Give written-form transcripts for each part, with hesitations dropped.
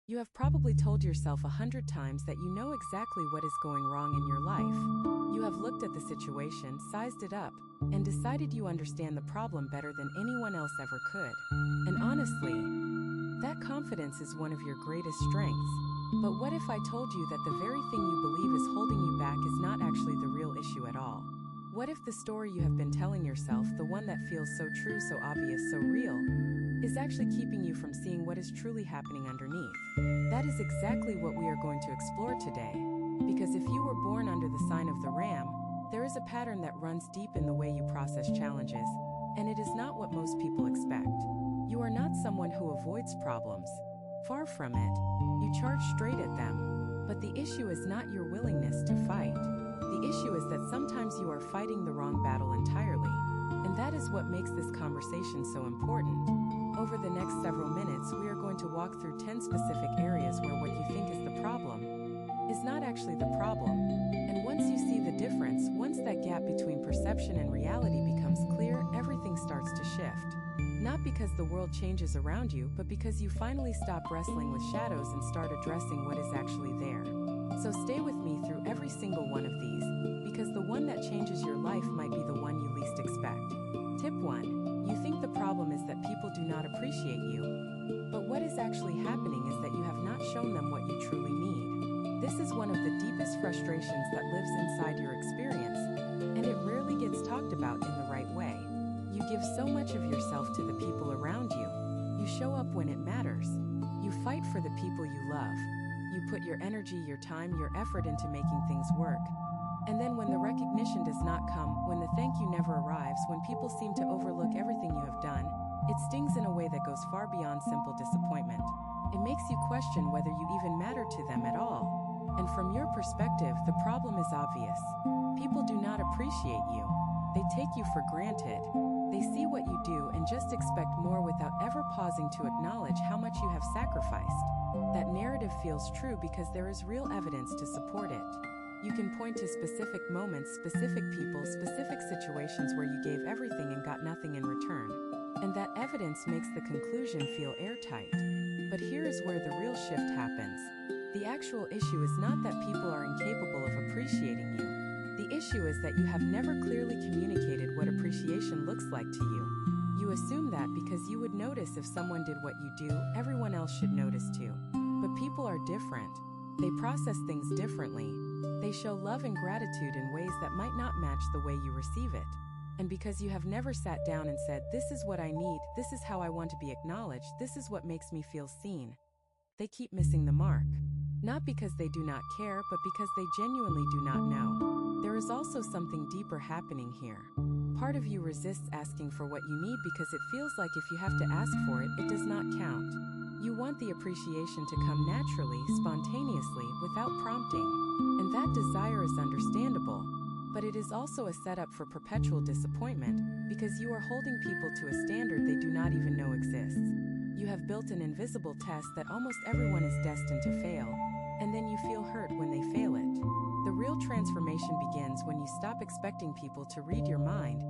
You have probably told yourself 100 times that you know exactly what is going wrong in your life. You have looked at the situation, sized it up, and decided you understand the problem better than anyone else ever could. And honestly, that confidence is one of your greatest strengths. But what if I told you that the very thing you believe is holding you back is not actually the real issue at all? What if the story you have been telling yourself, the one that feels so true, so obvious, so real, is actually keeping you from seeing what is truly happening underneath? That is exactly what we are going to explore today. Because if you were born under the sign of the Ram, there is a pattern that runs deep in the way you process challenges, and it is not what most people expect. You are not someone who avoids problems. Far from it. You charge straight at them. But the issue is not your willingness to fight. The issue is that sometimes you are fighting the wrong battle entirely. And that is what makes this conversation so important. Over the next several minutes, we are going to walk through 10 specific areas where what you think is the problem is not actually the problem. And once you see the difference, once that gap between perception and reality becomes clear, everything starts to shift. Not because the world changes around you, but because you finally stop wrestling with shadows and start addressing what is actually there. So stay with me through every single one of these, because the one that changes your life might be the one you least expect. Tip 1. You think the problem is that people do not appreciate you. But what is actually happening is that you have not shown them what you truly need. This is one of the deepest frustrations that lives inside your experience, and it rarely gets talked about in the right way. You give so much of yourself to the people around you. You show up when it matters. You fight for the people you love. You put your energy, your time, your effort into making things work. And then when the recognition does not come, when the thank you never arrives, when people seem to overlook everything you have done, it stings in a way that goes far beyond simple disappointment. It makes you question whether you even matter to them at all. And from your perspective, the problem is obvious. People do not appreciate you. They take you for granted. They see what you do and just expect more without ever pausing to acknowledge how much you have sacrificed. That narrative feels true because there is real evidence to support it. You can point to specific moments, specific people, specific situations where you gave everything and got nothing in return. And that evidence makes the conclusion feel airtight. But here is where the real shift happens. The actual issue is not that people are incapable of appreciating you. The issue is that you have never clearly communicated what appreciation looks like to you. You assume that because you would notice if someone did what you do, everyone else should notice too. But people are different. They process things differently. They show love and gratitude in ways that might not match the way you receive it. And because you have never sat down and said, "This is what I need, this is how I want to be acknowledged, this is what makes me feel seen," they keep missing the mark. Not because they do not care, but because they genuinely do not know. There is also something deeper happening here. Part of you resists asking for what you need because it feels like if you have to ask for it, it does not count. You want the appreciation to come naturally, spontaneously, without prompting. And that desire is understandable. But it is also a setup for perpetual disappointment, because you are holding people to a standard they do not even know exists. You have built an invisible test that almost everyone is destined to fail, and then you feel hurt when they fail it. The real transformation begins when you stop expecting people to read your mind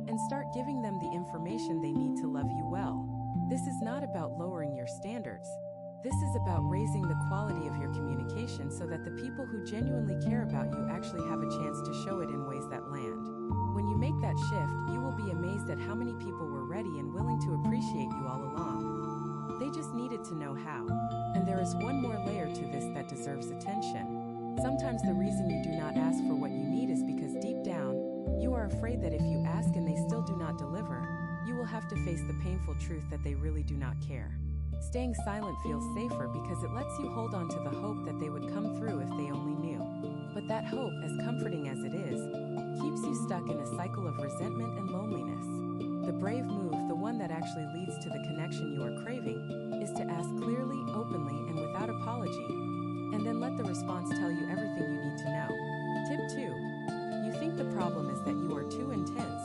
and start giving them the information they need to love you well. This is not about lowering your standards. This is about raising the quality of your communication so that the people who genuinely care about you actually have a chance to show it in ways that land. When you make that shift, you will be amazed at how many people were ready and willing to appreciate you all along. They just needed to know how. And there is one more layer to this that deserves attention. Sometimes the reason you do not ask for what you need is because deep down, you are afraid that if you ask and they still do not deliver, you will have to face the painful truth that they really do not care. Staying silent feels safer because it lets you hold on to the hope that they would come through if they only knew. But that hope, as comforting as it is, keeps you stuck in a cycle of resentment and loneliness. The brave move, the one that actually leads to the connection you are craving, is to ask clearly, openly, and without apology, and then let the response tell you everything you need to know. Tip 2. You think the problem is that you are too intense,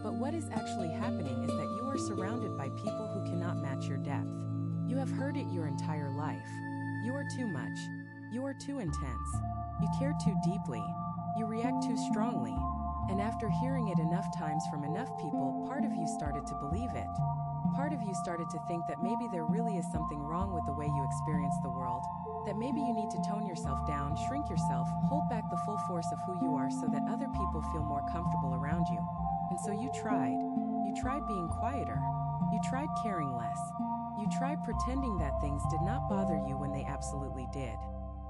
but what is actually happening is that you are surrounded by people who cannot match your depth. You have heard it your entire life. You are too much. You are too intense. You care too deeply. You react too strongly. And after hearing it enough times from enough people, part of you started to believe it. Part of you started to think that maybe there really is something wrong with the way you experience the world, that maybe you need to tone yourself down, shrink yourself, hold back the full force of who you are so that other people feel more comfortable around you. And so you tried. You tried being quieter. You tried caring less. You tried pretending that things did not bother you when they absolutely did.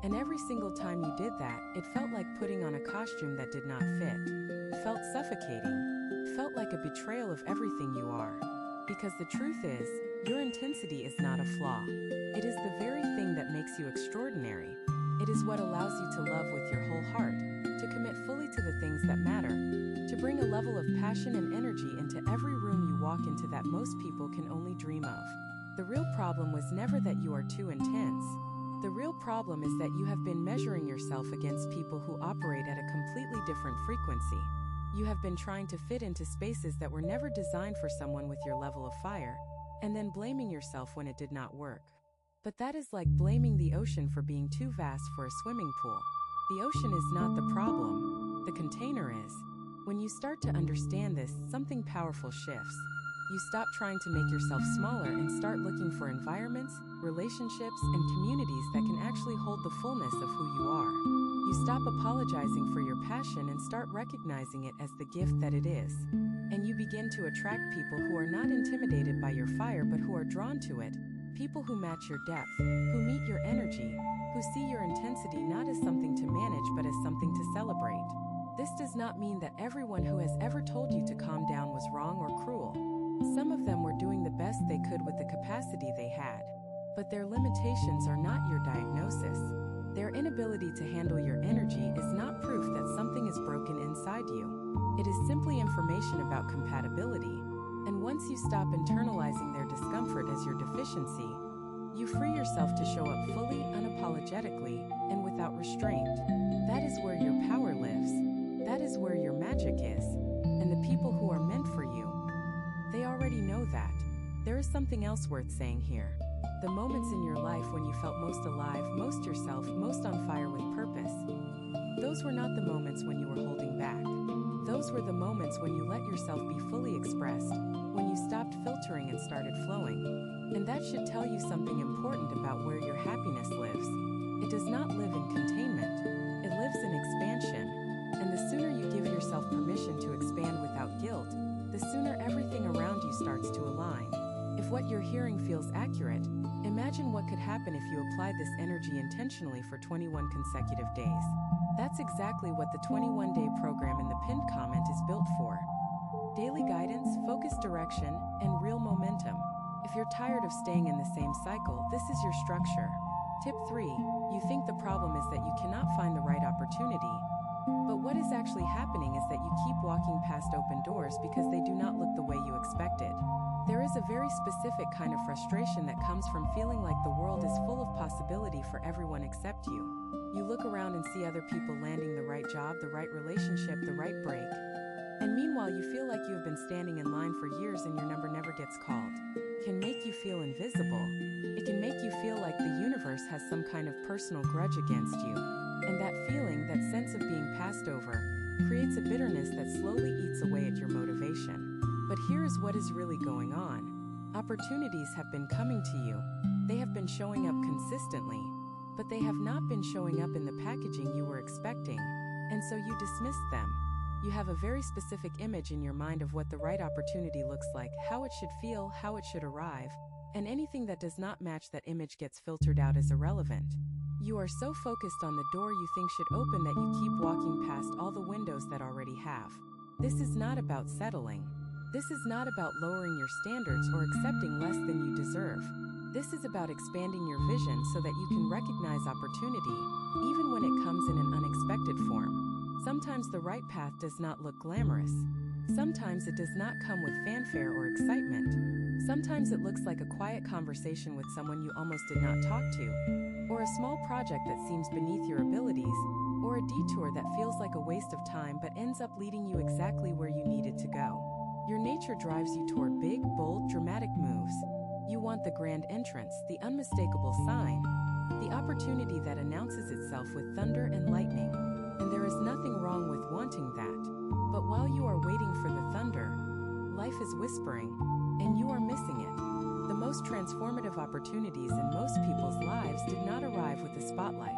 And every single time you did that, it felt like putting on a costume that did not fit. Felt suffocating. Felt like a betrayal of everything you are. Because the truth is, your intensity is not a flaw. It is the very thing that makes you extraordinary. It is what allows you to love with your whole heart, to commit fully to the things that matter, to bring a level of passion and energy into every room you walk into that most people can only dream of. The real problem was never that you are too intense. The real problem is that you have been measuring yourself against people who operate at a completely different frequency. You have been trying to fit into spaces that were never designed for someone with your level of fire, and then blaming yourself when it did not work. But that is like blaming the ocean for being too vast for a swimming pool. The ocean is not the problem. The container is. When you start to understand this, something powerful shifts. You stop trying to make yourself smaller and start looking for environments, relationships, and communities that can actually hold the fullness of who you are. You stop apologizing for your passion and start recognizing it as the gift that it is. And you begin to attract people who are not intimidated by your fire but who are drawn to it. People who match your depth, who meet your energy, who see your intensity not as something to manage but as something to celebrate. This does not mean that everyone who has ever told you to calm down was wrong or cruel. Some of them were doing the best they could with the capacity they had. But their limitations are not your diagnosis. Their inability to handle your energy is not proof that something is broken inside you. It is simply information about compatibility. And once you stop internalizing their discomfort as your deficiency, you free yourself to show up fully, unapologetically, and without restraint. That is where your power lives. That is where your magic is. And the people who are meant for you, they already know that. There is something else worth saying here. The moments in your life when you felt most alive, most yourself, most on fire with purpose, those were not the moments when you were holding back. Those were the moments when you let yourself be fully expressed, when you stopped filtering and started flowing. And that should tell you something important about where your happiness lives. It does not live in containment. It lives in expansion. And the sooner you give yourself permission to expand without guilt, the sooner everything around you starts to align. If what you're hearing feels accurate, imagine what could happen if you applied this energy intentionally for 21 consecutive days. That's exactly what the 21-day program in the pinned comment is built for. Daily guidance, focused direction, and real momentum. If you're tired of staying in the same cycle, this is your structure. Tip 3. You think the problem is that you cannot find the right opportunity. But what is actually happening is that you keep walking past open doors because they do not look the way you expected. There is a very specific kind of frustration that comes from feeling like the world is full of possibility for everyone except you. You look around and see other people landing the right job, the right relationship, the right break. And meanwhile, you feel like you have been standing in line for years and your number never gets called. It can make you feel invisible. It can make you feel like the universe has some kind of personal grudge against you. And that feeling, that sense of being passed over, creates a bitterness that slowly eats away at your motivation. But here is what is really going on. Opportunities have been coming to you. They have been showing up consistently, but they have not been showing up in the packaging you were expecting, and so you dismissed them. You have a very specific image in your mind of what the right opportunity looks like, how it should feel, how it should arrive, and anything that does not match that image gets filtered out as irrelevant. You are so focused on the door you think should open that you keep walking past all the windows that already have. This is not about settling. This is not about lowering your standards or accepting less than you deserve. This is about expanding your vision so that you can recognize opportunity, even when it comes in an unexpected form. Sometimes the right path does not look glamorous. Sometimes it does not come with fanfare or excitement. Sometimes it looks like a quiet conversation with someone you almost did not talk to, or a small project that seems beneath your abilities, or a detour that feels like a waste of time but ends up leading you exactly where you needed to go. Your nature drives you toward big, bold, dramatic moves. You want the grand entrance, the unmistakable sign, the opportunity that announces itself with thunder and lightning. And there is nothing wrong with wanting that. But while you are waiting for the thunder, life is whispering, and you are missing it. The most transformative opportunities in most people's lives did not arrive with the spotlight.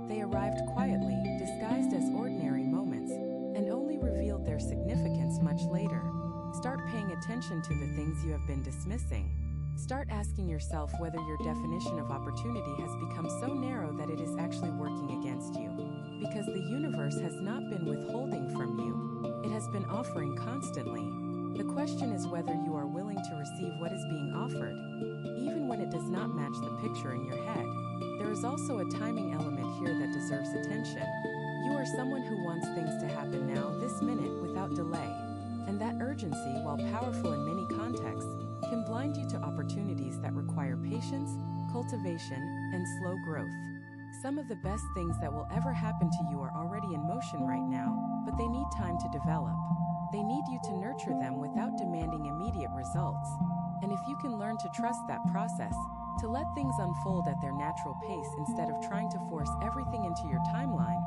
They arrived quietly, disguised as ordinary moments, and only revealed their significance much later. Start paying attention to the things you have been dismissing. Start asking yourself whether your definition of opportunity has become so narrow that it is actually working against you. Because the universe has not been withholding from you, it has been offering constantly. The question is whether you are willing to receive what is being offered, even when it does not match the picture in your head. There is also a timing element here that deserves attention. You are someone who wants things to happen now, this minute, without delay. And that urgency, while powerful in many contexts, can blind you to opportunities that require patience, cultivation, and slow growth. Some of the best things that will ever happen to you are already in motion right now, but they need time to develop. They need you to nurture them without demanding immediate results. And if you can learn to trust that process, to let things unfold at their natural pace instead of trying to force everything into your timeline,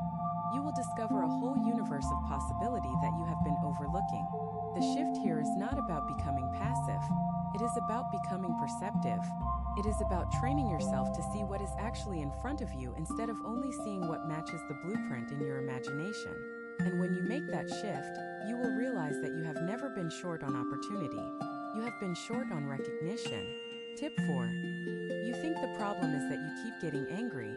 you will discover a whole universe of possibility that you have been overlooking. The shift here is not about becoming passive. It is about becoming perceptive. It is about training yourself to see what is actually in front of you instead of only seeing what matches the blueprint in your imagination. And when you make that shift, you will realize that you have never been short on opportunity. You have been short on recognition. Tip 4. You think the problem is that you keep getting angry,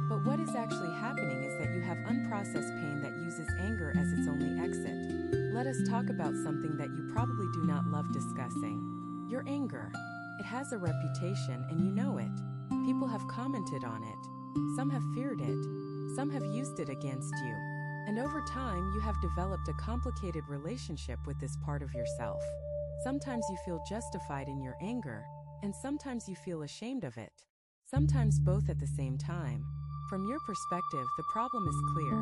but what is actually happening is that you have unprocessed pain that uses anger as its only exit. Let us talk about something that you probably do not love discussing. Your anger. It has a reputation and you know it. People have commented on it. Some have feared it. Some have used it against you. And over time, you have developed a complicated relationship with this part of yourself. Sometimes you feel justified in your anger, and sometimes you feel ashamed of it. Sometimes both at the same time. From your perspective, the problem is clear.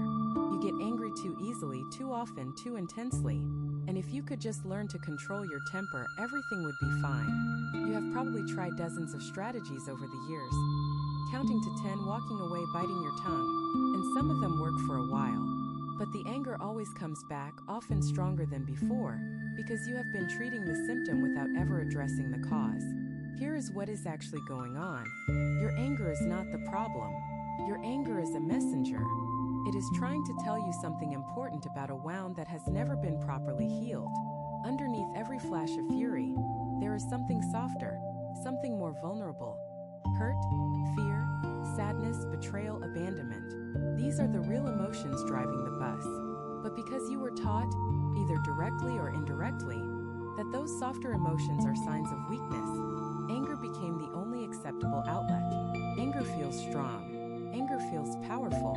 You get angry too easily, too often, too intensely. And if you could just learn to control your temper, everything would be fine. You have probably tried dozens of strategies over the years, counting to 10, walking away, biting your tongue, and some of them work for a while. But the anger always comes back, often stronger than before, because you have been treating the symptom without ever addressing the cause. Here is what is actually going on. Your anger is not the problem. Your anger is a messenger. It is trying to tell you something important about a wound that has never been properly healed. Underneath every flash of fury, there is something softer, something more vulnerable. Hurt, fear, sadness, betrayal, abandonment. These are the real emotions driving the bus. But because you were taught, either directly or indirectly, that those softer emotions are signs of weakness, anger became the only acceptable outlet. Anger feels strong. Anger feels powerful.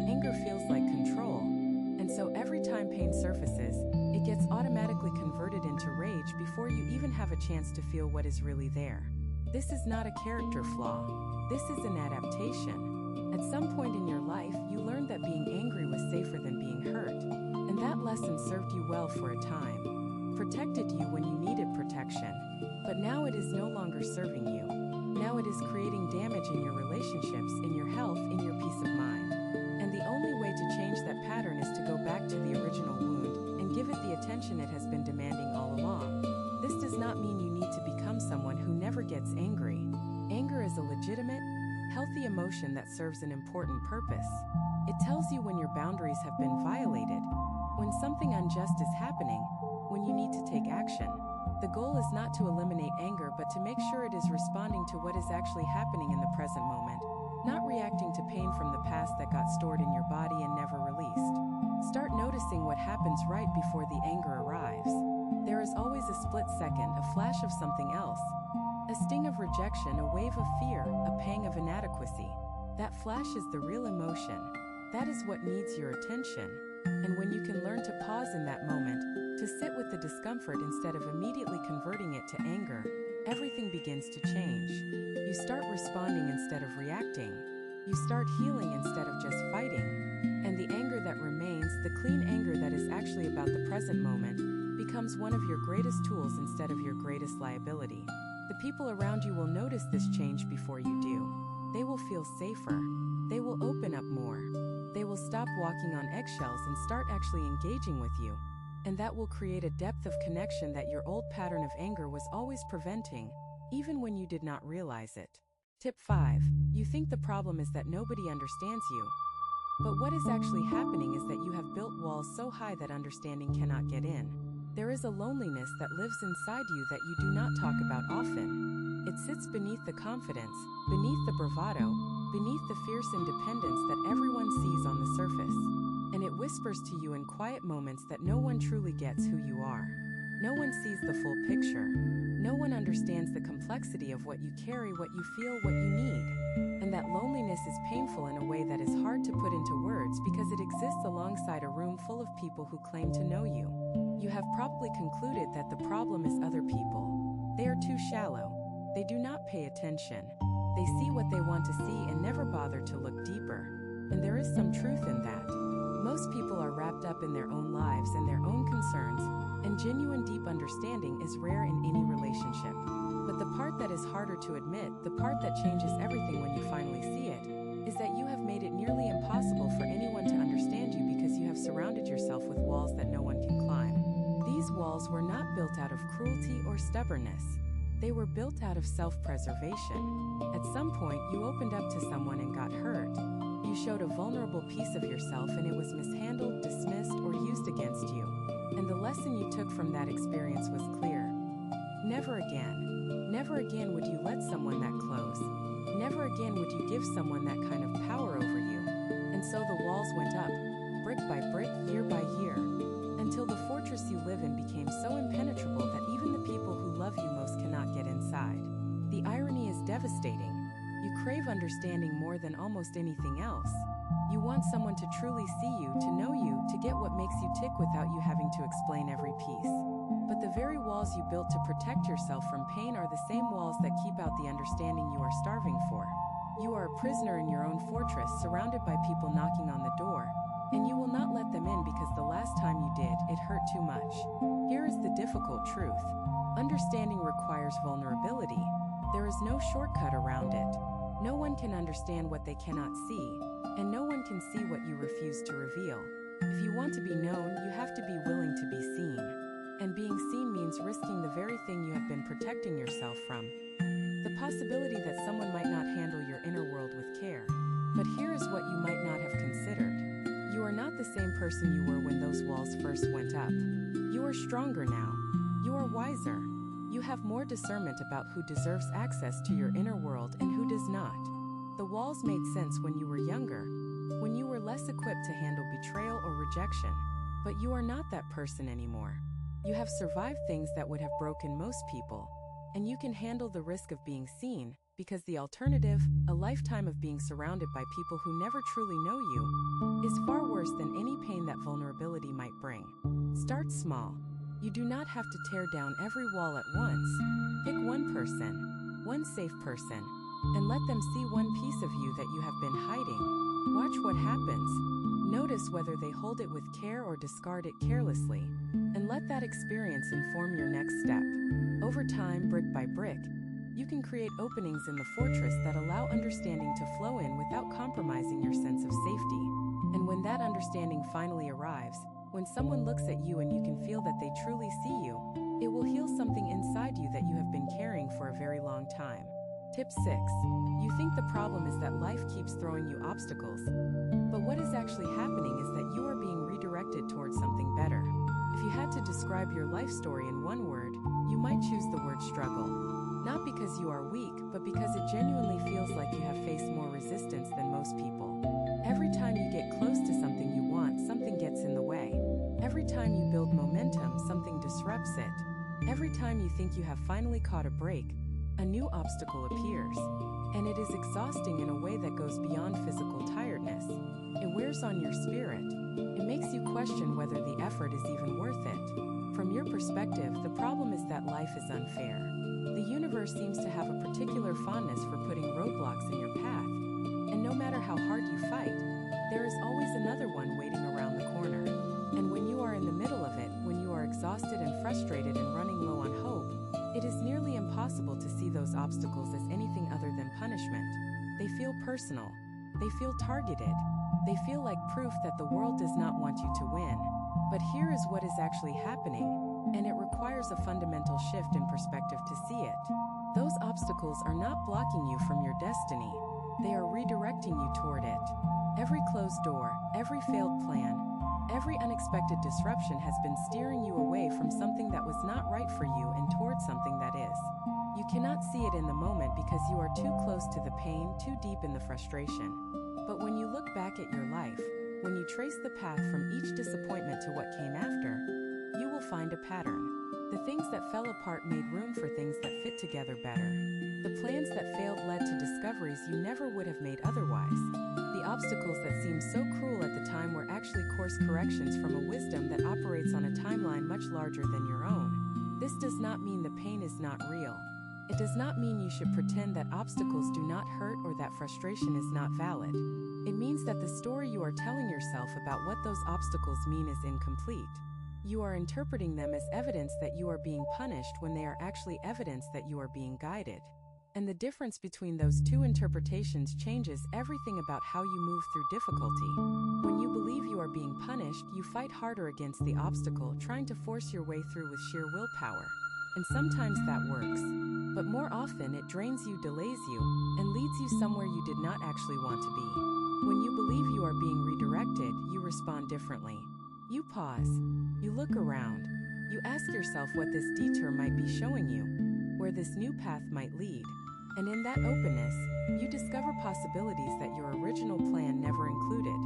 Anger feels like control. And so every time pain surfaces, it gets automatically converted into rage before you even have a chance to feel what is really there. This is not a character flaw. This is an adaptation. At some point in your life, you learned that being angry was safer than being hurt. And that lesson served you well for a time. Protected you when you needed protection. But now it is no longer serving you. Now it is creating damage in your relationships, in your health, in your peace of mind. And the only way to change that pattern is to go back to the original wound and give it the attention it has been demanding all along. This does not mean you need to become someone who never gets angry. Anger is a legitimate, healthy emotion that serves an important purpose. It tells you when your boundaries have been violated, when something unjust is happening, when you need to take action. The goal is not to eliminate anger, but to make sure it is responding to what is actually happening in the present moment, not reacting to pain from the past that got stored in your body and never released. Start noticing what happens right before the anger arrives. There is always a split second, a flash of something else. A sting of rejection, a wave of fear, a pang of inadequacy. That flash is the real emotion. That is what needs your attention. And when you can learn to pause in that moment, to sit with the discomfort instead of immediately converting it to anger, everything begins to change. You start responding instead of reacting. You start healing instead of just fighting. And the anger that remains, the clean anger that is actually about the present moment, becomes one of your greatest tools instead of your greatest liability. The people around you will notice this change before you do. They will feel safer. They will open up more. They will stop walking on eggshells and start actually engaging with you. And that will create a depth of connection that your old pattern of anger was always preventing, even when you did not realize it. Tip 5. You think the problem is that nobody understands you. But what is actually happening is that you have built walls so high that understanding cannot get in. There is a loneliness that lives inside you that you do not talk about often. It sits beneath the confidence, beneath the bravado, beneath the fierce independence that everyone sees on the surface. And it whispers to you in quiet moments that no one truly gets who you are. No one sees the full picture. No one understands the complexity of what you carry, what you feel, what you need. And that loneliness is painful in a way that is hard to put into words because it exists alongside a room full of people who claim to know you. You have probably concluded that the problem is other people. They are too shallow. They do not pay attention. They see what they want to see and never bother to look deeper. And there is some truth in that. Most people are wrapped up in their own lives and their own concerns, and genuine deep understanding is rare in any relationship. But the part that is harder to admit, the part that changes everything when you finally see it, is that you have made it nearly impossible for anyone to understand you because you have surrounded yourself with walls that no one can climb. These walls were not built out of cruelty or stubbornness. They were built out of self-preservation. At some point, you opened up to someone and got hurt. You showed a vulnerable piece of yourself and it was mishandled, dismissed, or used against you. And the lesson you took from that experience was clear. Never again. Never again would you let someone that close. Never again would you give someone that kind of power over you. And so the walls went up, brick by brick, year by year, until the fortress you live in became so impenetrable that even the people who love you most cannot get inside. The irony is devastating. You crave understanding more than almost anything else. You want someone to truly see you, to know you, to get what makes you tick without you having to explain every piece. But the very walls you built to protect yourself from pain are the same walls that keep out the understanding you are starving for. You are a prisoner in your own fortress, surrounded by people knocking on the door, and you will not let them in because the last time you did, it hurt too much. Here is the difficult truth. Understanding requires vulnerability. There is no shortcut around it. No one can understand what they cannot see, and no one can see what you refuse to reveal. If you want to be known, you have to be willing to be seen. And being seen means risking the very thing you have been protecting yourself from. The possibility that someone might not handle your inner world with care. But here is what you might not have considered. You are not the same person you were when those walls first went up. You are stronger now. You are wiser. You have more discernment about who deserves access to your inner world and who does not. The walls made sense when you were younger, when you were less equipped to handle betrayal or rejection. But you are not that person anymore. You have survived things that would have broken most people, and you can handle the risk of being seen, because the alternative, a lifetime of being surrounded by people who never truly know you, is far worse than any pain that vulnerability might bring. Start small. You do not have to tear down every wall at once. Pick one person, one safe person, and let them see one piece of you that you have been hiding. Watch what happens. Notice whether they hold it with care or discard it carelessly, and let that experience inform your next step. Over time, brick by brick, you can create openings in the fortress that allow understanding to flow in without compromising your sense of safety. And when that understanding finally arrives, when someone looks at you and you can feel that they truly see you, it will heal something inside you that you have been carrying for a very long time. Tip 6. You think the problem is that life keeps throwing you obstacles. But what is actually happening is that you are being redirected towards something better. If you had to describe your life story in one word, you might choose the word struggle. Not because you are weak, but because it genuinely feels like you have faced more resistance than most people. Every time you get close to something you want, something gets in the way. Every time you build momentum, something disrupts it. Every time you think you have finally caught a break, a new obstacle appears. And it is exhausting in a way that goes beyond physical tiredness. It wears on your spirit. It makes you question whether the effort is even worth it. From your perspective, the problem is that life is unfair. The universe seems to have a particular fondness for putting roadblocks in your path. And no matter how hard you fight, there is always another one waiting around the corner. And when you are in the middle of it, when you are exhausted and frustrated and running low on hope, it is nearly impossible to see those obstacles as anything other than punishment. They feel personal. They feel targeted. They feel like proof that the world does not want you to win. But here is what is actually happening, and it requires a fundamental shift in perspective to see it. Those obstacles are not blocking you from your destiny. They are redirecting you toward it. Every closed door, every failed plan, every unexpected disruption has been steering you away from something that was not right for you and towards something that is. You cannot see it in the moment because you are too close to the pain, too deep in the frustration. But when you look back at your life, when you trace the path from each disappointment to what came after, you will find a pattern. The things that fell apart made room for things that fit together better. The plans that failed led to discoveries you never would have made otherwise. The obstacles that seemed so cruel at the time were actually course corrections from a wisdom that operates on a timeline much larger than your own. This does not mean the pain is not real. It does not mean you should pretend that obstacles do not hurt or that frustration is not valid. It means that the story you are telling yourself about what those obstacles mean is incomplete. You are interpreting them as evidence that you are being punished when they are actually evidence that you are being guided. And the difference between those two interpretations changes everything about how you move through difficulty. When you believe you are being punished, you fight harder against the obstacle, trying to force your way through with sheer willpower. And sometimes that works. But more often it drains you, delays you, and leads you somewhere you did not actually want to be. When you believe you are being redirected, you respond differently. You pause. You look around. You ask yourself what this detour might be showing you, where this new path might lead. And in that openness, you discover possibilities that your original plan never included.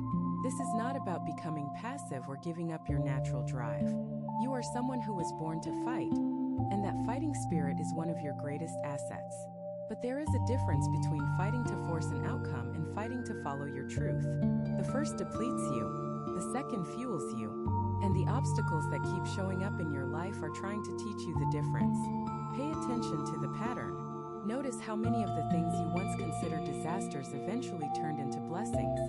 This is not about becoming passive or giving up your natural drive. You are someone who was born to fight, and that fighting spirit is one of your greatest assets. But there is a difference between fighting to force an outcome and fighting to follow your truth. The first depletes you, the second fuels you, and the obstacles that keep showing up in your life are trying to teach you the difference. Pay attention to the pattern. Notice how many of the things you once considered disasters eventually turned into blessings.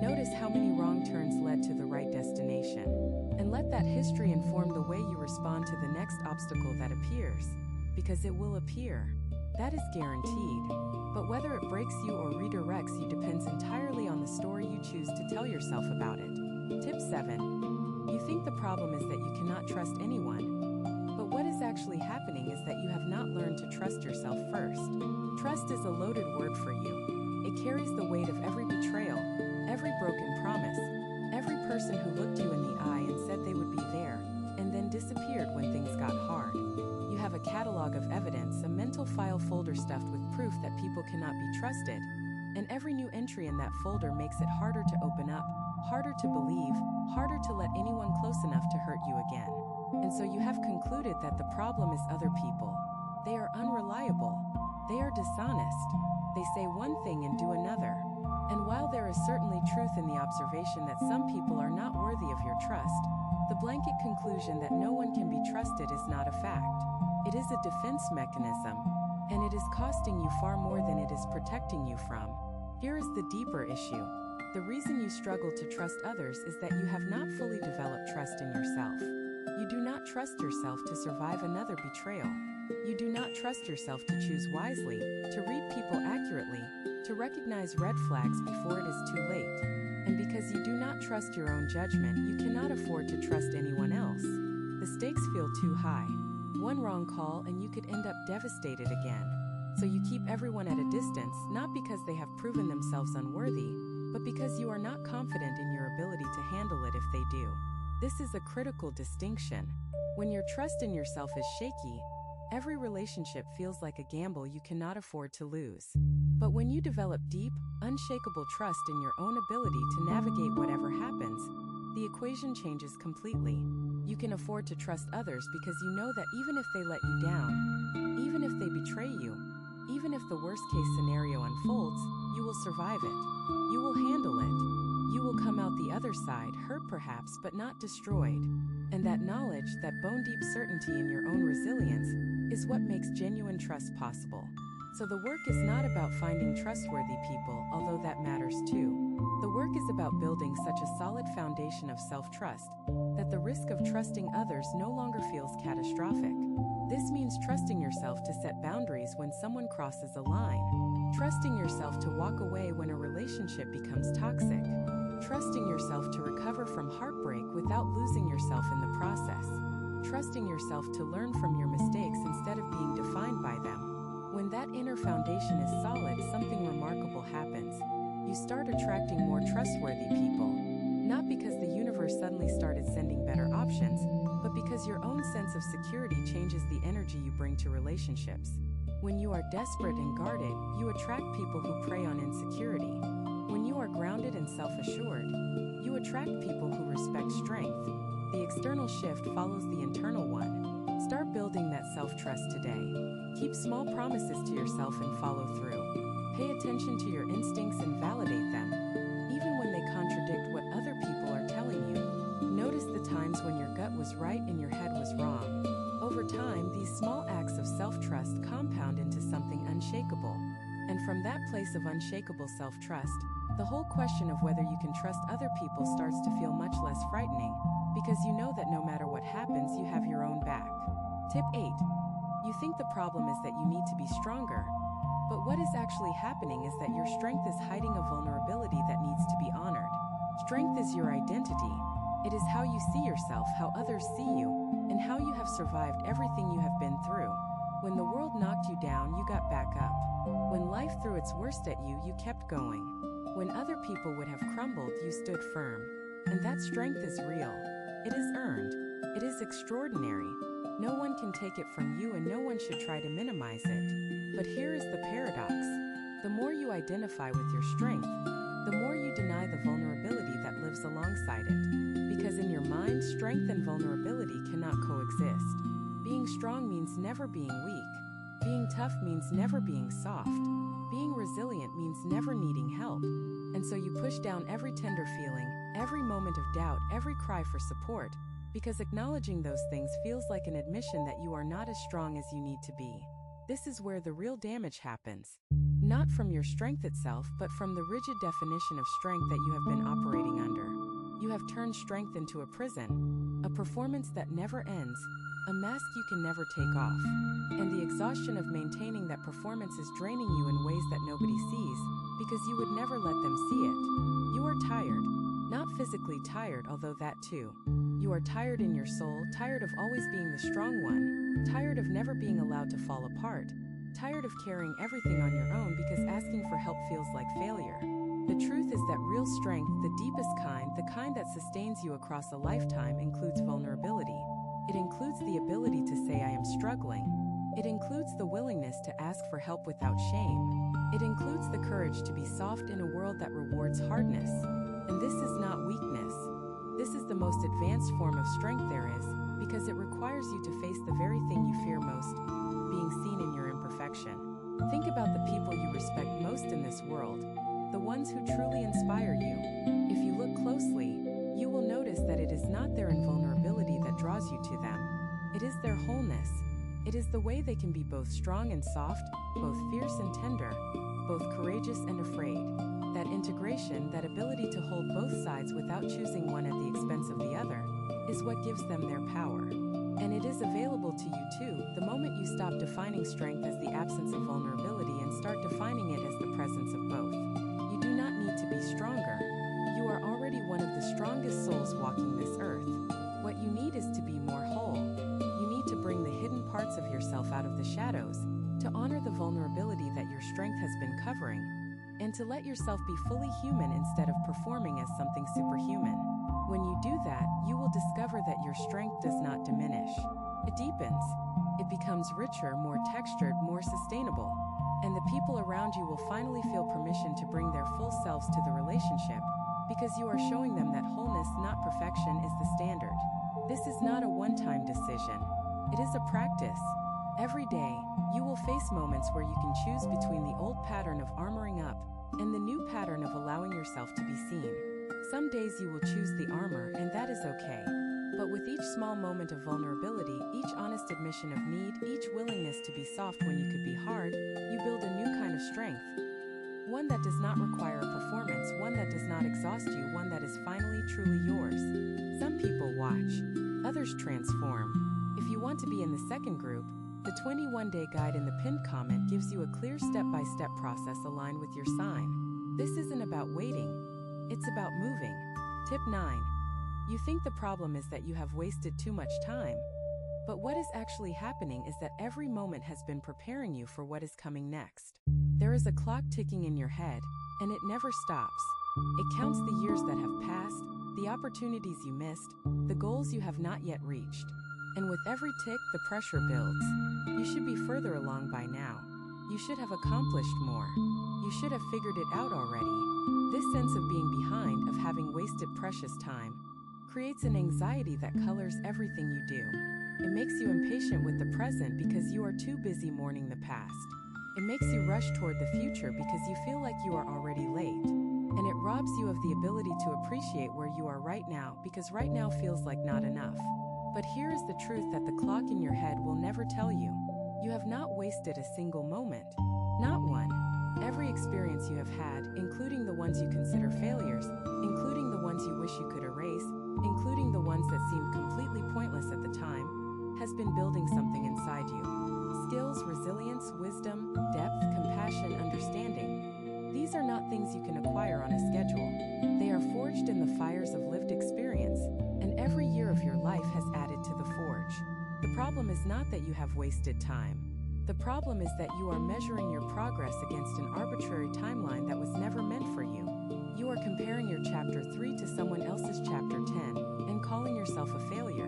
Notice how many wrong turns led to the right destination. And let that history inform the way you respond to the next obstacle that appears. Because it will appear. That is guaranteed. But whether it breaks you or redirects you depends entirely on the story you choose to tell yourself about it. Tip 7. You think the problem is that you cannot trust anyone. But what is actually happening is that you have not learned to trust yourself first. Trust is a loaded word for you. It carries the weight of every betrayal, every broken promise, every person who looked you in the eye and said they would be there, and then disappeared when things got hard. You have a catalog of evidence, a mental file folder stuffed with proof that people cannot be trusted, and every new entry in that folder makes it harder to open up, harder to believe, harder to let anyone close enough to hurt you again. And so you have concluded that the problem is other people. They are unreliable. They are dishonest. They say one thing and do another. And while there is certainly truth in the observation that some people are not worthy of your trust, the blanket conclusion that no one can be trusted is not a fact. It is a defense mechanism, and it is costing you far more than it is protecting you from. Here is the deeper issue. The reason you struggle to trust others is that you have not fully developed trust in yourself. You do not trust yourself to survive another betrayal. You do not trust yourself to choose wisely, to read people accurately, to recognize red flags before it is too late. And because you do not trust your own judgment, you cannot afford to trust anyone else. The stakes feel too high. One wrong call and you could end up devastated again. So you keep everyone at a distance, not because they have proven themselves unworthy, but because you are not confident in your ability to handle it if they do. This is a critical distinction. When your trust in yourself is shaky, every relationship feels like a gamble you cannot afford to lose. But when you develop deep, unshakable trust in your own ability to navigate whatever happens, the equation changes completely. You can afford to trust others because you know that even if they let you down, even if they betray you, even if the worst-case scenario unfolds, you will survive it. You will handle it. You will come out the other side, hurt perhaps, but not destroyed. And that knowledge, that bone-deep certainty in your own resilience, is what makes genuine trust possible. So the work is not about finding trustworthy people, although that matters too. The work is about building such a solid foundation of self-trust that the risk of trusting others no longer feels catastrophic. This means trusting yourself to set boundaries when someone crosses a line, trusting yourself to walk away when a relationship becomes toxic, Trusting yourself to recover from heartbreak without losing yourself in the process. Trusting yourself to learn from your mistakes instead of being defined by them. When that inner foundation is solid, something remarkable happens. You start attracting more trustworthy people. Not because the universe suddenly started sending better options, but because your own sense of security changes the energy you bring to relationships. When you are desperate and guarded, you attract people who prey on insecurity. When you are grounded and self-assured, you attract people who respect strength. The external shift follows the internal one. Start building that self-trust today. Keep small promises to yourself and follow through. Pay attention to your instincts and validate them, even when they contradict what other people are telling you. Notice the times when your gut was right and your head was wrong. Over time, these small acts of self-trust compound into something unshakable. And from that place of unshakable self-trust, the whole question of whether you can trust other people starts to feel much less frightening, because you know that no matter what happens, you have your own back. Tip 8. You think the problem is that you need to be stronger, but what is actually happening is that your strength is hiding a vulnerability that needs to be honored. Strength is your identity. It is how you see yourself, how others see you, and how you have survived everything you have been through. When the world knocked you down, you got back up. When life threw its worst at you, you kept going. When other people would have crumbled, you stood firm. And that strength is real. It is earned. It is extraordinary. No one can take it from you, and no one should try to minimize it. But here is the paradox. The more you identify with your strength, the more you deny the vulnerability that lives alongside it. Because in your mind, strength and vulnerability cannot coexist. Being strong means never being weak. Being tough means never being soft. Being resilient means never needing help. And so you push down every tender feeling, every moment of doubt, every cry for support, because acknowledging those things feels like an admission that you are not as strong as you need to be. This is where the real damage happens. Not from your strength itself, but from the rigid definition of strength that you have been operating under. You have turned strength into a prison, a performance that never ends, a mask you can never take off. And the exhaustion of maintaining that performance is draining you in ways that nobody sees, because you would never let them see it. You are tired. Not physically tired, although that too. You are tired in your soul, tired of always being the strong one, tired of never being allowed to fall apart, tired of carrying everything on your own because asking for help feels like failure. The truth is that real strength, the deepest kind, the kind that sustains you across a lifetime, includes vulnerability. It includes the ability to say, "I am struggling." It includes the willingness to ask for help without shame. It includes the courage to be soft in a world that rewards hardness. And this is not weakness. This is the most advanced form of strength there is, because it requires you to face the very thing you fear most, being seen in your imperfection. Think about the people you respect most in this world, the ones who truly inspire you. If you look closely, you will notice that it is not their invulnerability that draws you to them. It is their wholeness. It is the way they can be both strong and soft, both fierce and tender, both courageous and afraid. That integration, that ability to hold both sides without choosing one at the expense of the other, is what gives them their power. And it is available to you too, the moment you stop defining strength as the absence of vulnerability and start defining it as the presence of both. You do not need to be stronger. You are already one of the strongest souls walking this earth. What you need is to be more whole. You need to bring the hidden parts of yourself out of the shadows, to honor the vulnerability that your strength has been covering, and to let yourself be fully human instead of performing as something superhuman. When you do that, you will discover that your strength does not diminish. It deepens. It becomes richer, more textured, more sustainable. And the people around you will finally feel permission to bring their full selves to the relationship, because you are showing them that wholeness, not perfection, is the standard. This is not a one-time decision. It is a practice. Every day, you will face moments where you can choose between the old pattern of armoring up and the new pattern of allowing yourself to be seen. Some days you will choose the armor, and that is okay. But with each small moment of vulnerability, each honest admission of need, each willingness to be soft when you could be hard, you build a new kind of strength. One that does not require a performance, one that does not exhaust you, one that is finally truly yours. Some people watch, others transform. If you want to be in the second group, the 21-day guide in the pinned comment gives you a clear step-by-step process aligned with your sign. This isn't about waiting. It's about moving. Tip 9. You think the problem is that you have wasted too much time. But what is actually happening is that every moment has been preparing you for what is coming next. There is a clock ticking in your head, and it never stops. It counts the years that have passed, the opportunities you missed, the goals you have not yet reached. And with every tick, the pressure builds. You should be further along by now. You should have accomplished more. You should have figured it out already. This sense of being behind, of having wasted precious time, creates an anxiety that colors everything you do. It makes you impatient with the present because you are too busy mourning the past. It makes you rush toward the future because you feel like you are already late. And it robs you of the ability to appreciate where you are right now because right now feels like not enough. But here is the truth that the clock in your head will never tell you. You have not wasted a single moment. Not one. Every experience you have had, including the ones you consider failures, including the ones you wish you could erase, including the ones that seemed completely pointless at the time, has been building something inside you. Skills, resilience, wisdom, depth, compassion, understanding. These are not things you can acquire on a schedule. They are forged in the fires of lived experience, and every year of your life has added to the forge. The problem is not that you have wasted time. The problem is that you are measuring your progress against an arbitrary timeline that was never meant for you. You are comparing your chapter 3 to someone else's chapter 10 and calling yourself a failure.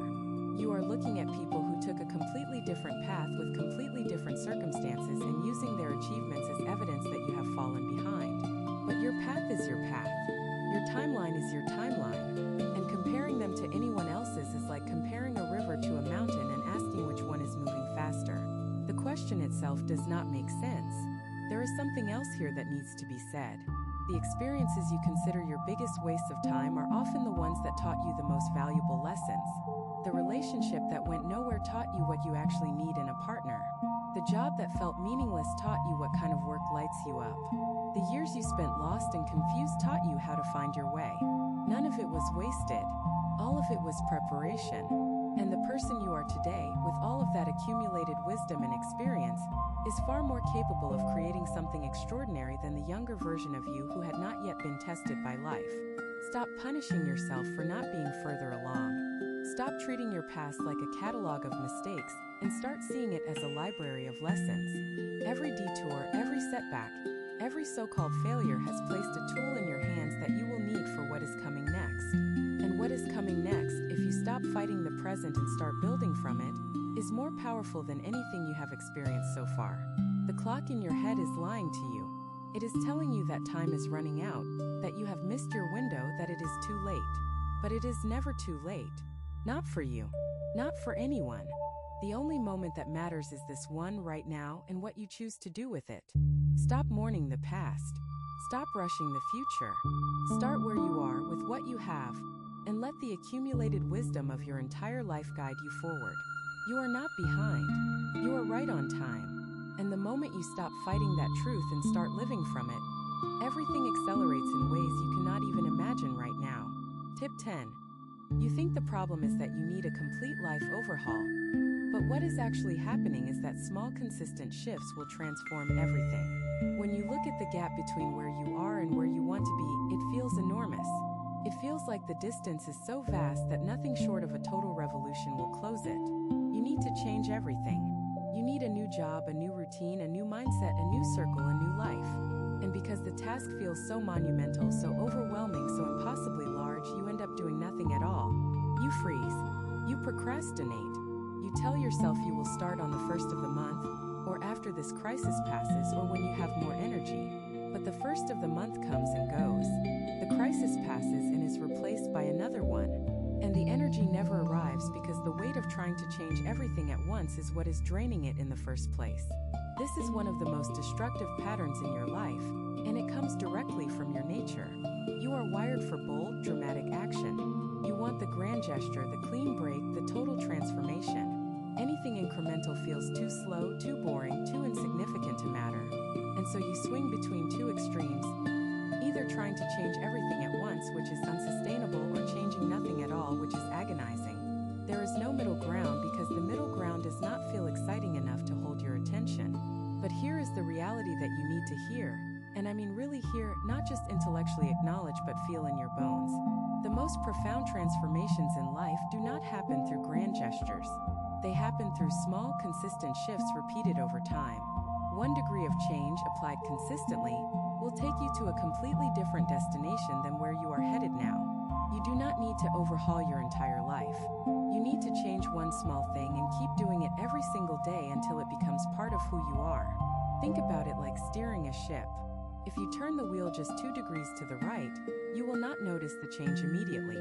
You are looking at people who took a completely different path with completely different circumstances and using their achievements as evidence that you have fallen behind. But your path is your path. Your timeline is your timeline. And comparing them to anyone else's is like comparing a river to a mountain and asking which one is moving faster. The question itself does not make sense. There is something else here that needs to be said. The experiences you consider your biggest wastes of time are often the ones that taught you the most valuable lessons. The relationship that went nowhere taught you what you actually need in a partner. The job that felt meaningless taught you what kind of work lights you up. The years you spent lost and confused taught you how to find your way. None of it was wasted. All of it was preparation. And the person you are today, with all of that accumulated wisdom and experience, is far more capable of creating something extraordinary than the younger version of you who had not yet been tested by life. Stop punishing yourself for not being further along. Stop treating your past like a catalog of mistakes and start seeing it as a library of lessons. Every detour, every setback, every so-called failure has placed a tool in your hands that you will need for what is coming next. And what is coming next, if you stop fighting the present and start building from it, is more powerful than anything you have experienced so far. The clock in your head is lying to you. It is telling you that time is running out, that you have missed your window, that it is too late. But it is never too late. Not for you. Not for anyone. The only moment that matters is this one right now and what you choose to do with it. Stop mourning the past. Stop rushing the future. Start where you are with what you have, and let the accumulated wisdom of your entire life guide you forward. You are not behind. You are right on time. And the moment you stop fighting that truth and start living from it, everything accelerates in ways you cannot even imagine right now. Tip 10. You think the problem is that you need a complete life overhaul. But what is actually happening is that small consistent shifts will transform everything. When you look at the gap between where you are and where you want to be, it feels enormous. It feels like the distance is so vast that nothing short of a total revolution will close it. You need to change everything. You need a new job, a new routine, a new mindset, a new circle, a new life. And because the task feels so monumental, so overwhelming, so impossibly large, you end up doing nothing at all. You freeze. You procrastinate. You tell yourself you will start on the first of the month, or after this crisis passes, or when you have more energy. But the first of the month comes and goes. The crisis passes and is replaced by another one. And the energy never arrives because the weight of trying to change everything at once is what is draining it in the first place. This is one of the most destructive patterns in your life, and it comes directly from your nature. You are wired for bold, dramatic action. You want the grand gesture, the clean break, the total transformation. Anything incremental feels too slow, too boring, too insignificant to matter. And so you swing between two extremes, either trying to change everything at once, which is unsustainable, or changing nothing at all, which is agonizing. There is no middle ground because the middle ground does not feel exciting enough to hold your attention. But here is the reality that you need to hear, and I mean really hear, not just intellectually acknowledge but but feel in your bones. The most profound transformations in life do not happen through grand gestures. They happen through small, consistent shifts repeated over time. 1 degree of change applied consistently will take you to a completely different destination than where you are headed now. You do not need to overhaul your entire life. You need to change one small thing and keep doing it every single day until it becomes part of who you are. Think about it like steering a ship. If you turn the wheel just 2 degrees to the right, you will not notice the change immediately.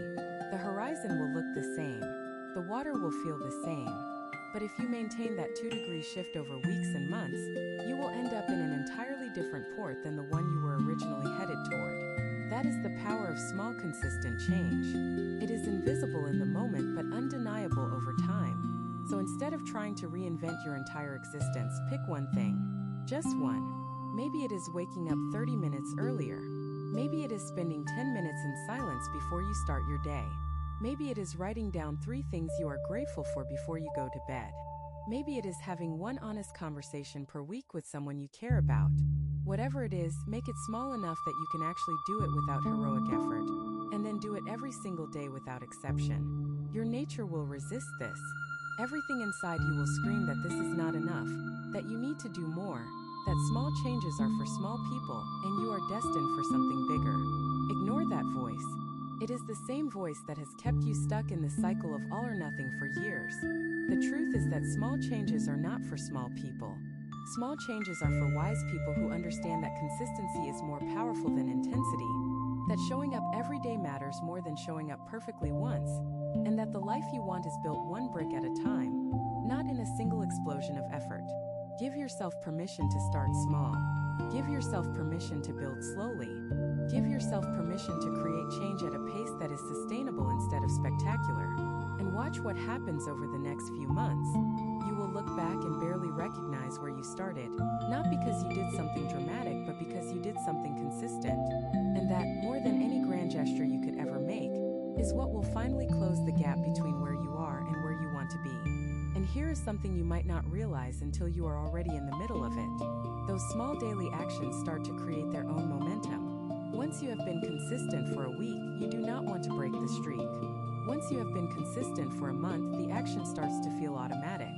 The horizon will look the same. The water will feel the same. But if you maintain that 2-degree shift over weeks and months, you will end up in an entirely different port than the one you were originally headed toward. That is the power of small, consistent change. It is invisible in the moment but undeniable over time. So instead of trying to reinvent your entire existence, pick one thing. Just one. Maybe it is waking up 30 minutes earlier. Maybe it is spending 10 minutes in silence before you start your day. Maybe it is writing down 3 things you are grateful for before you go to bed. Maybe it is having one honest conversation per week with someone you care about. Whatever it is, make it small enough that you can actually do it without heroic effort, and then do it every single day without exception. Your nature will resist this. Everything inside you will scream that this is not enough, that you need to do more, that small changes are for small people, and you are destined for something bigger. Ignore that voice. It is the same voice that has kept you stuck in the cycle of all or nothing for years. The truth is that small changes are not for small people. Small changes are for wise people who understand that consistency is more powerful than intensity, that showing up every day matters more than showing up perfectly once, and that the life you want is built 1 brick at a time, not in a single explosion of effort. Give yourself permission to start small. Give yourself permission to build slowly. Give yourself permission to create change at a pace that is sustainable instead of spectacular. And watch what happens over the next few months. You will look back and barely recognize where you started, not because you did something dramatic, but because you did something consistent. And that, more than any grand gesture you could ever make, is what will finally close the gap between where you are and where you want to be. And here is something you might not realize until you are already in the middle of it. Those small daily actions start to create their own momentum. Once you have been consistent for a week, you do not want to break the streak. Once you have been consistent for a month, the action starts to feel automatic.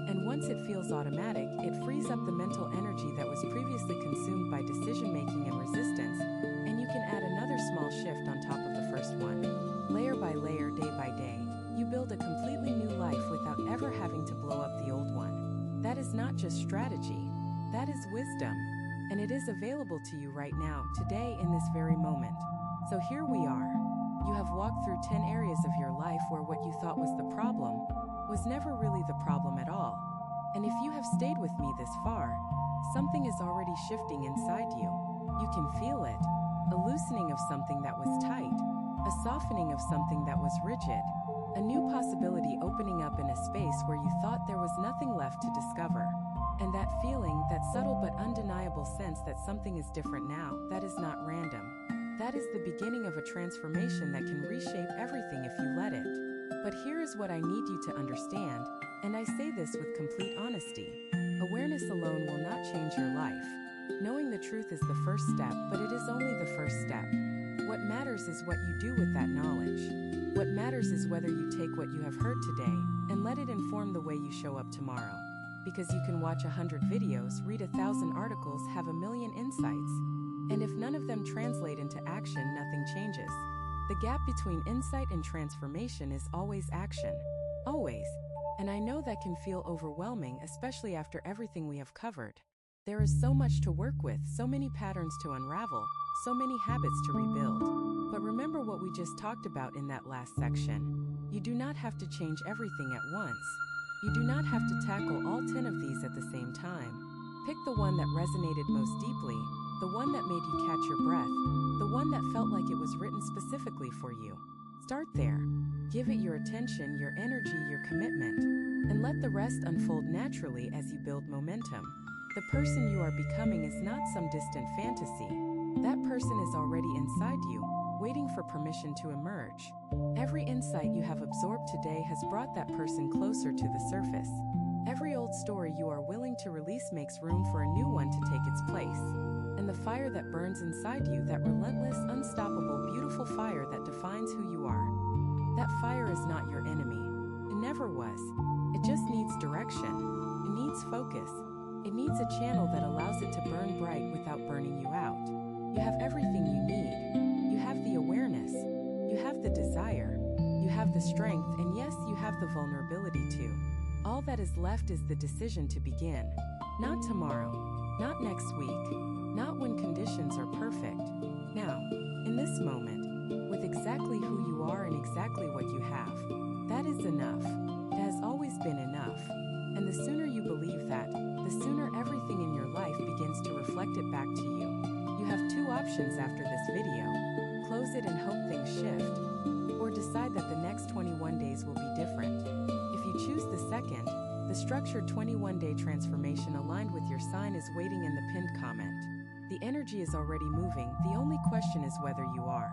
And once it feels automatic, it frees up the mental energy that was previously consumed by decision-making and resistance, and you can add another small shift on top of the first one. Layer by layer, day by day, you build a completely new life without ever having to blow up the old one. That is not just strategy, that is wisdom. And it is available to you right now, today, in this very moment. So here we are. You have walked through 10 areas of your life where what you thought was the problem was never really the problem at all. And if you have stayed with me this far, something is already shifting inside you. You can feel it. A loosening of something that was tight. A softening of something that was rigid. A new possibility opening up in a space where you thought there was nothing left to discover. And that feeling, that subtle but undeniable sense that something is different now, that is not random. That is the beginning of a transformation that can reshape everything if you let it. But here is what I need you to understand, and I say this with complete honesty. Awareness alone will not change your life. Knowing the truth is the first step, but it is only the first step. What matters is what you do with that knowledge. What matters is whether you take what you have heard today and let it inform the way you show up tomorrow. Because you can watch 100 videos, read 1,000 articles, have 1,000,000 insights. And if none of them translate into action, nothing changes. The gap between insight and transformation is always action. Always. And I know that can feel overwhelming, especially after everything we have covered. There is so much to work with, so many patterns to unravel, so many habits to rebuild. But remember what we just talked about in that last section. You do not have to change everything at once. You do not have to tackle all 10 of these at the same time. Pick the one that resonated most deeply, the one that made you catch your breath, the one that felt like it was written specifically for you. Start there. Give it your attention, your energy, your commitment, and let the rest unfold naturally as you build momentum. The person you are becoming is not some distant fantasy. That person is already inside you, waiting for permission to emerge. Every insight you have absorbed today has brought that person closer to the surface. Every old story you are willing to release makes room for a new one to take its place. and the fire that burns inside you, that relentless, unstoppable, beautiful fire that defines who you are. That fire is not your enemy. It never was. It just needs direction. It needs focus. It needs a channel that allows it to burn bright without burning you out. You have everything you need. You have the awareness. You have the desire. You have the strength, and yes, you have the vulnerability too. All that is left is the decision to begin. Not tomorrow, not next week, not when conditions are perfect. Now, in this moment, with exactly who you are and exactly what you have. That is enough. It has always been enough. And the sooner you believe that, the sooner everything in your life begins to reflect it back to you. You have two options after this video. Close it and hope things shift, or decide that the next 21 days will be different. If you choose the second, the structured 21-day transformation aligned with your sign is waiting in the pinned comment. The energy is already moving, the only question is whether you are.